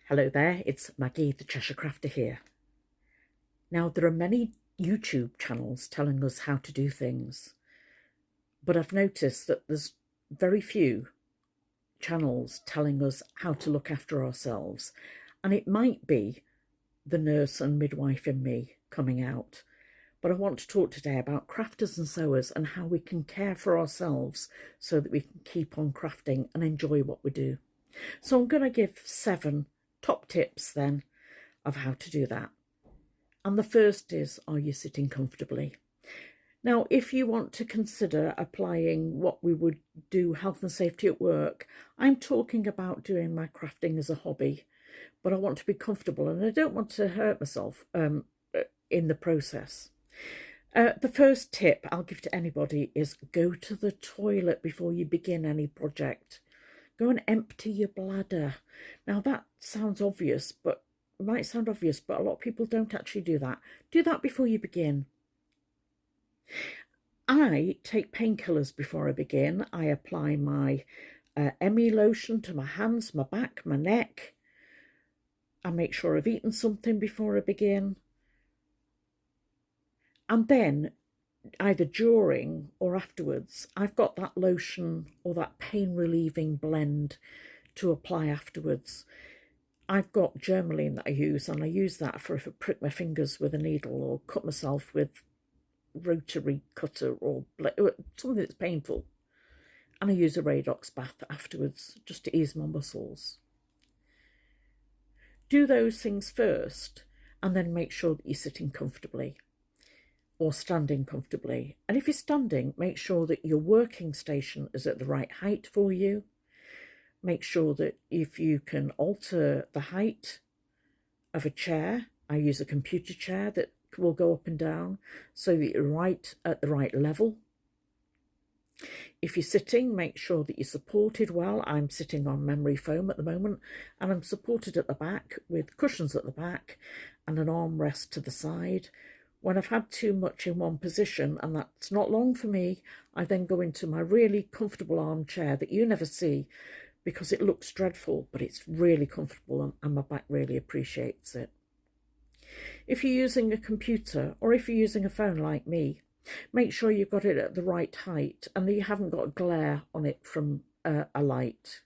Hello there, it's Maggie the Cheshire Crafter here. Now, there are many YouTube channels telling us how to do things, but I've noticed that there's very few channels telling us how to look after ourselves, and it might be the nurse and midwife in me coming out. But I want to talk today about crafters and sewers and how we can care for ourselves so that we can keep on crafting and enjoy what we do. So I'm going to give 7 top tips then of how to do that. And the first is, are you sitting comfortably? Now, if you want to consider applying what we would do health and safety at work, I'm talking about doing my crafting as a hobby, but I want to be comfortable and I don't want to hurt myself in the process. The first tip I'll give to anybody is go to the toilet before you begin any project. Go and empty your bladder. Now that sounds obvious, but it might sound obvious, but a lot of people don't actually do that. Do that before you begin. I take painkillers before I begin. I apply my ME lotion to my hands, my back, my neck. I make sure I've eaten something before I begin. And then either during or afterwards, I've got that lotion or that pain relieving blend to apply afterwards. I've got Germaline that I use, and I use that for if I prick my fingers with a needle or cut myself with rotary cutter or something that's painful. And I use a Radox bath afterwards just to ease my muscles. Do those things first and then make sure that you're sitting comfortably or standing comfortably. And if you're standing, make sure that your working station is at the right height for you. Make sure that if you can alter the height of a chair, I use a computer chair that will go up and down so that you're right at the right level. If you're sitting, make sure that you're supported well. I'm sitting on memory foam at the moment, and I'm supported at the back with cushions at the back and an armrest to the side. When I've had too much in one position, and that's not long for me, I then go into my really comfortable armchair that you never see because it looks dreadful, but it's really comfortable and my back really appreciates it. If you're using a computer or if you're using a phone like me, make sure you've got it at the right height and that you haven't got glare on it from a light.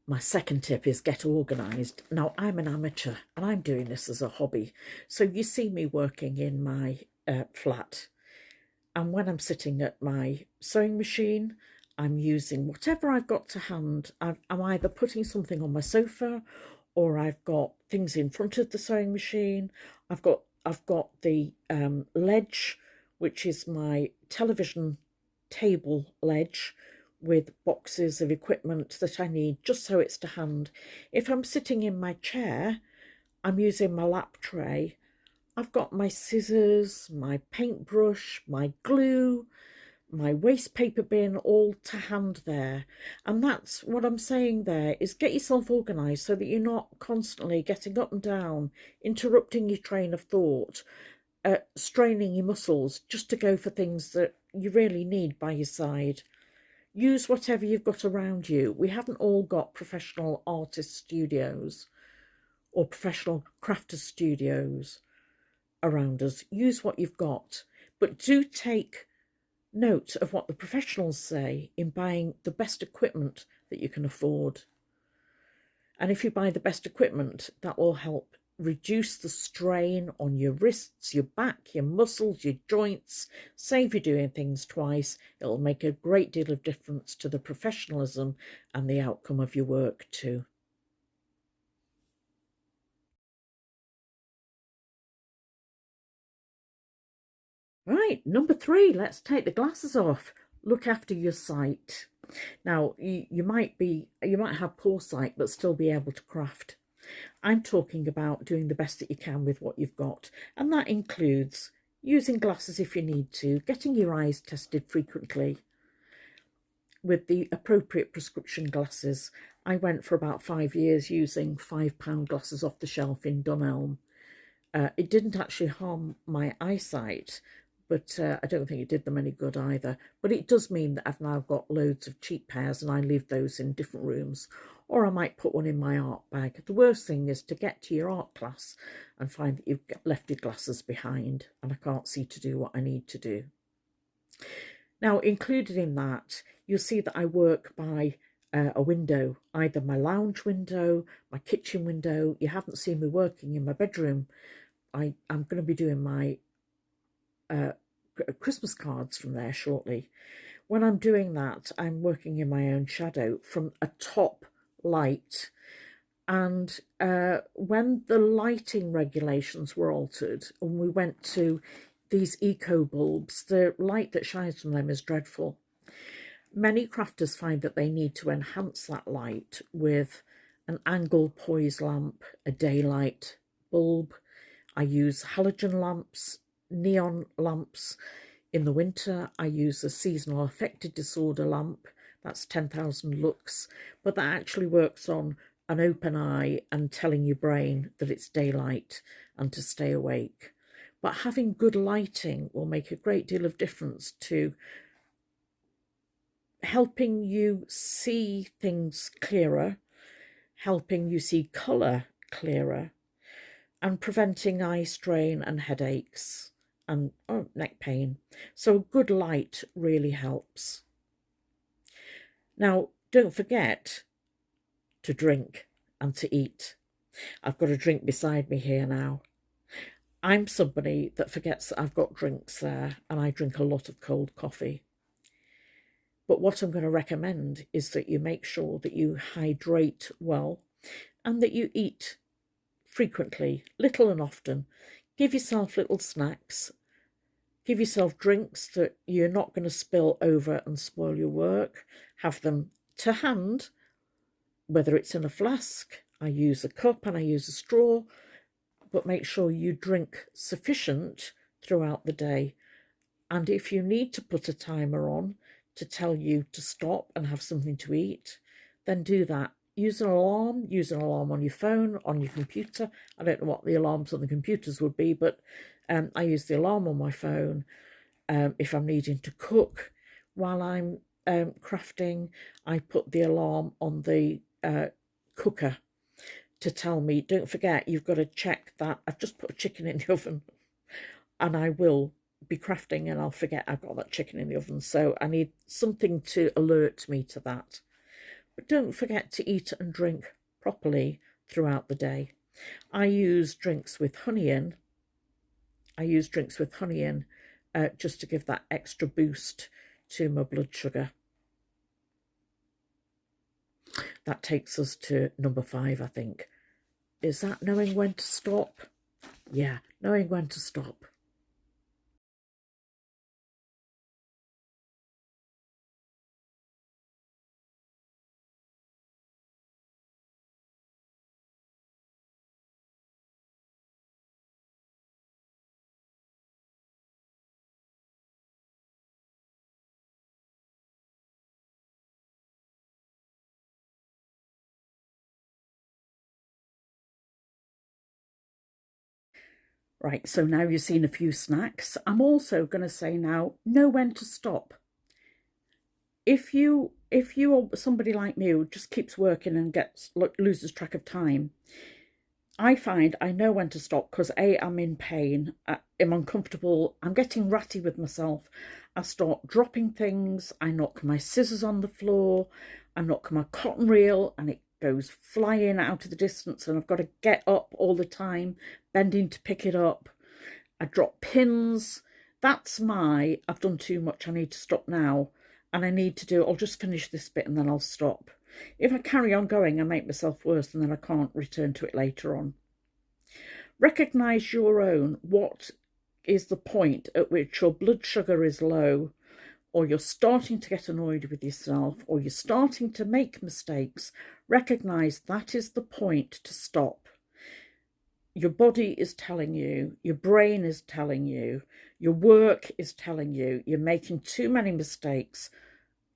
My second tip is get organised. Now, I'm an amateur and I'm doing this as a hobby. So you see me working in my flat. And when I'm sitting at my sewing machine, I'm using whatever I've got to hand. I'm either putting something on my sofa or I've got things in front of the sewing machine. I've got the ledge, which is my television table ledge, with boxes of equipment that I need just so it's to hand. If I'm sitting in my chair, I'm using my lap tray. I've got my scissors, my paintbrush, my glue, my waste paper bin all to hand there. And that's what I'm saying there is get yourself organised so that you're not constantly getting up and down, interrupting your train of thought, straining your muscles just to go for things that you really need by your side. Use whatever you've got around you. We haven't all got professional artist studios or professional crafter studios around us. Use what you've got, but do take note of what the professionals say in buying the best equipment that you can afford. And if you buy the best equipment, that will help reduce the strain on your wrists, your back, your muscles, your joints, save you doing things twice. It'll make a great deal of difference to the professionalism and the outcome of your work too. Right, number 3, let's take the glasses off. Look after your sight. Now, you might have poor sight but still be able to craft. I'm talking about doing the best that you can with what you've got, and that includes using glasses if you need to, getting your eyes tested frequently, with the appropriate prescription glasses. I went for about 5 years using £5 glasses off the shelf in Dunelm. It didn't actually harm my eyesight, but I don't think it did them any good either. But it does mean that I've now got loads of cheap pairs and I leave those in different rooms, or I might put one in my art bag. The worst thing is to get to your art class and find that you've left your glasses behind and I can't see to do what I need to do. Now, included in that, you'll see that I work by a window, either my lounge window, my kitchen window. You haven't seen me working in my bedroom. I'm going to be doing my Christmas cards from there shortly. When I'm doing that, I'm working in my own shadow from a top light. And when the lighting regulations were altered and we went to these eco bulbs, the light that shines from them is dreadful. Many crafters find that they need to enhance that light with an angle poise lamp, a daylight bulb. I use halogen lamps, neon lamps. In the winter, I use a seasonal affected disorder lamp. That's 10,000 lux, but that actually works on an open eye and telling your brain that it's daylight and to stay awake. But having good lighting will make a great deal of difference to helping you see things clearer, helping you see colour clearer, and preventing eye strain and headaches and neck pain. So good light really helps. Now, don't forget to drink and to eat. I've got a drink beside me here now. I'm somebody that forgets that I've got drinks there, and I drink a lot of cold coffee. But what I'm going to recommend is that you make sure that you hydrate well and that you eat frequently, little and often. Give yourself little snacks. Give yourself drinks that you're not going to spill over and spoil your work. Have them to hand, whether it's in a flask. I use a cup and I use a straw, but make sure you drink sufficient throughout the day. And if you need to put a timer on to tell you to stop and have something to eat, then do that. Use an alarm on your phone, on your computer. I don't know what the alarms on the computers would be, but I use the alarm on my phone if I'm needing to cook. While I'm crafting, I put the alarm on the cooker to tell me, don't forget, you've got to check that I've just put a chicken in the oven, and I will be crafting and I'll forget I've got that chicken in the oven. So I need something to alert me to that. But don't forget to eat and drink properly throughout the day. I use drinks with honey in. Just to give that extra boost to my blood sugar. That takes us to number 5, I think. Is that knowing when to stop? Yeah, knowing when to stop. Right, so now you've seen a few snacks. I'm also going to say now, know when to stop. If you're somebody like me who just keeps working and loses track of time, I find I know when to stop because A, I'm in pain, I'm uncomfortable, I'm getting ratty with myself. I start dropping things, I knock my scissors on the floor, I knock my cotton reel and it goes flying out of the distance and I've got to get up all the time, bending to pick it up. I drop pins. That's I've done too much, I need to stop now. And I'll just finish this bit and then I'll stop. If I carry on going, I make myself worse and then I can't return to it later on. Recognise your own. What is the point at which your blood sugar is low, or you're starting to get annoyed with yourself, or you're starting to make mistakes? Recognise that is the point to stop. Your body is telling you, your brain is telling you, your work is telling you, you're making too many mistakes.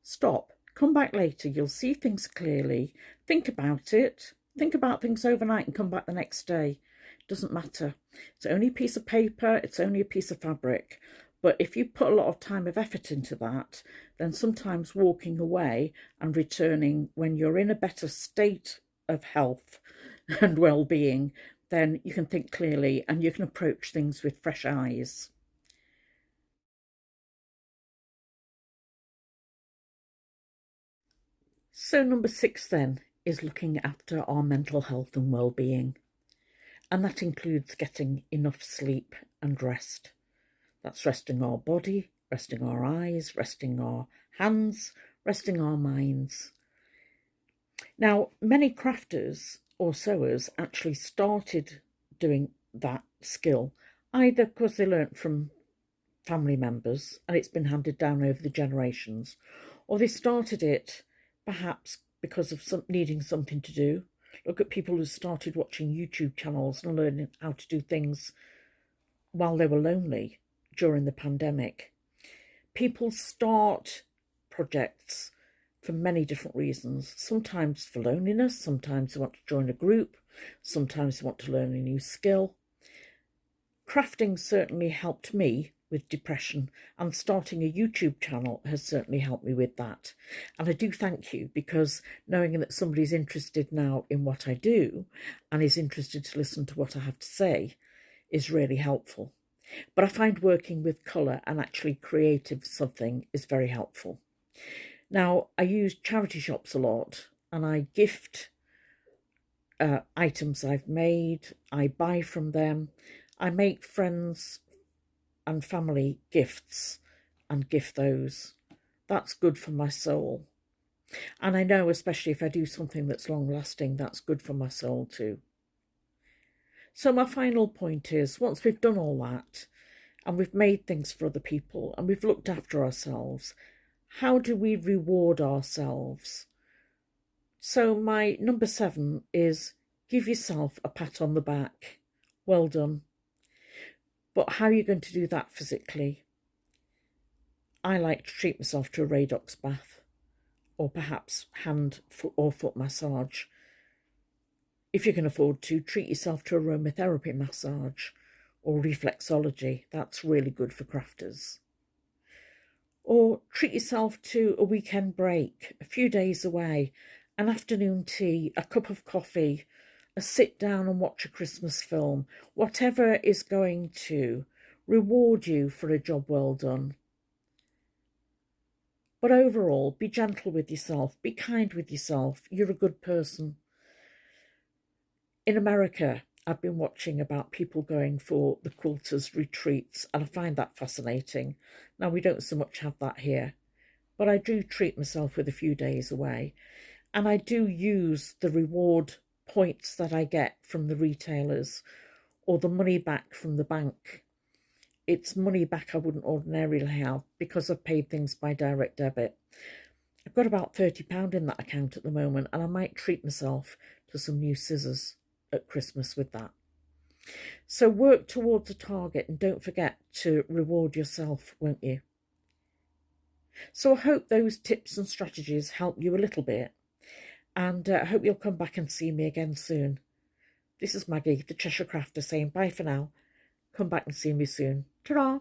Stop. Come back later, you'll see things clearly. Think about it. Think about things overnight and come back the next day. It doesn't matter. It's only a piece of paper, it's only a piece of fabric. But if you put a lot of time of effort into that, then sometimes walking away and returning when you're in a better state of health and well-being, then you can think clearly and you can approach things with fresh eyes. So number 6 then is looking after our mental health and well-being. And that includes getting enough sleep and rest. That's resting our body, resting our eyes, resting our hands, resting our minds. Now, many crafters or sewers actually started doing that skill, either because they learnt from family members and it's been handed down over the generations, or they started it perhaps because of needing something to do. Look at people who started watching YouTube channels and learning how to do things while they were lonely during the pandemic. People start projects for many different reasons. Sometimes for loneliness, sometimes they want to join a group, sometimes they want to learn a new skill. Crafting certainly helped me with depression, and starting a YouTube channel has certainly helped me with that. And I do thank you, because knowing that somebody's interested now in what I do and is interested to listen to what I have to say is really helpful. But I find working with colour and actually creative something is very helpful. Now, I use charity shops a lot and I gift items I've made, I buy from them, I make friends and family gifts and gift those. That's good for my soul. And I know, especially if I do something that's long lasting, that's good for my soul too. So my final point is, once we've done all that and we've made things for other people and we've looked after ourselves, how do we reward ourselves? So my number 7 is give yourself a pat on the back. Well done. But how are you going to do that physically? I like to treat myself to a Radox bath, or perhaps hand or foot massage. If you can afford to, treat yourself to aromatherapy massage or reflexology. That's really good for crafters. Or treat yourself to a weekend break, a few days away, an afternoon tea, a cup of coffee, a sit down and watch a Christmas film, whatever is going to reward you for a job well done. But overall, be gentle with yourself, be kind with yourself. You're a good person. In America, I've been watching about people going for the quilters retreats, and I find that fascinating. Now, we don't so much have that here, but I do treat myself with a few days away, and I do use the reward points that I get from the retailers or the money back from the bank. It's money back I wouldn't ordinarily have because I've paid things by direct debit. I've got about £30 in that account at the moment, and I might treat myself to some new scissors at Christmas with that. So work towards a target and don't forget to reward yourself, won't you? So I hope those tips and strategies help you a little bit, and I hope you'll come back and see me again soon. This is Maggie, the Cheshire Crafter, saying bye for now. Come back and see me soon. Ta-ra!